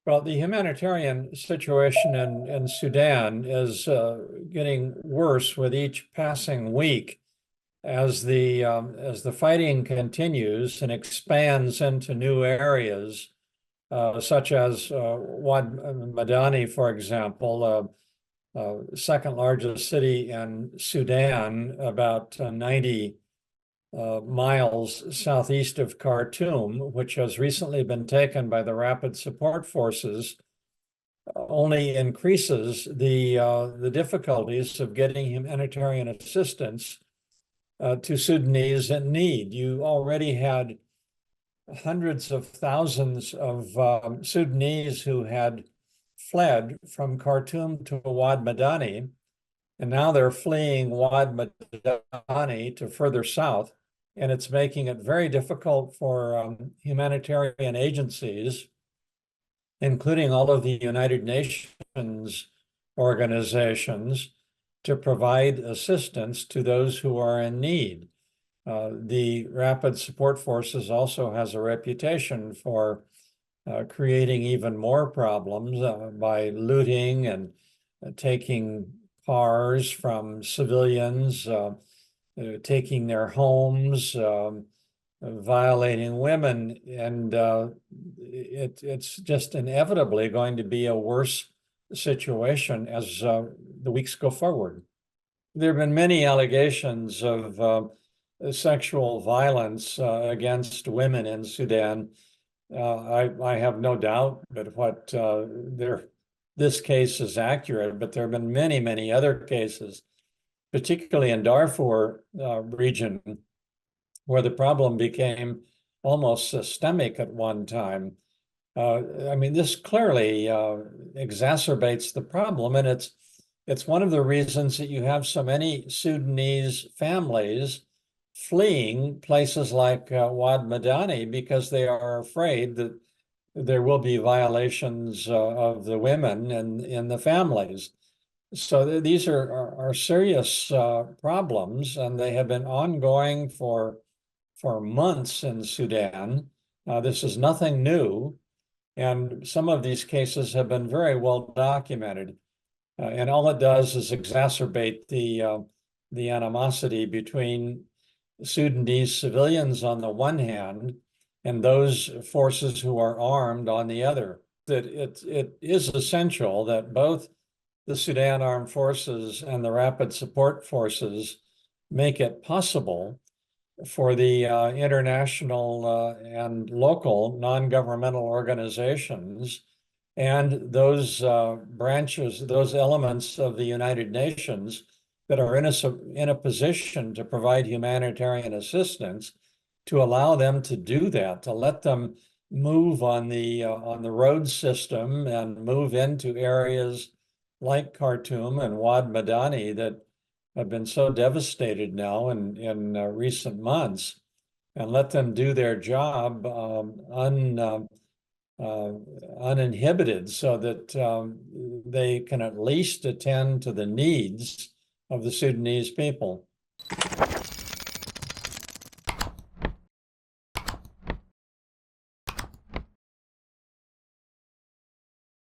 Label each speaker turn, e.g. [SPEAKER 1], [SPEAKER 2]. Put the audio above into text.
[SPEAKER 1] Well, the humanitarian situation in Sudan is getting worse with each passing week as the fighting continues and expands into new areas, such as Wad Madani, for example, second largest city in Sudan, about 90 miles southeast of Khartoum, which has recently been taken by the Rapid Support Forces, only increases the difficulties of getting humanitarian assistance to Sudanese in need. You already had hundreds of thousands of Sudanese who had fled from Khartoum to Wad Madani, and now they're fleeing Wad Madani to further south. And it's making it very difficult for humanitarian agencies, including all of the United Nations organizations, to provide assistance to those who are in need. The Rapid Support Forces also has a reputation for creating even more problems by looting and taking cars from civilians, taking their homes, violating women, and it's just inevitably going to be a worse situation as the weeks go forward. There have been many allegations of sexual violence against women in Sudan. I have no doubt that this case is accurate, but there have been many, many other cases, particularly in Darfur region, where the problem became almost systemic at one time. I mean, this clearly exacerbates the problem, and it's one of the reasons that you have so many Sudanese families fleeing places like Wad Madani, because they are afraid that there will be violations of the women and in the families. So these are serious problems, and they have been ongoing for months in Sudan. This is nothing new, and some of these cases have been very well documented. And all it does is exacerbate the animosity between Sudanese civilians on the one hand and those forces who are armed on the other. That it is essential that both the Sudan Armed Forces and the Rapid Support Forces make it possible for the international and local non-governmental organizations and those branches, those elements of the United Nations that are in a position to provide humanitarian assistance, to allow them to do that, to let them move on the road system and move into areas like Khartoum and Wad Madani that have been so devastated now in recent months, and let them do their job uninhibited, so that they can at least attend to the needs of the Sudanese people.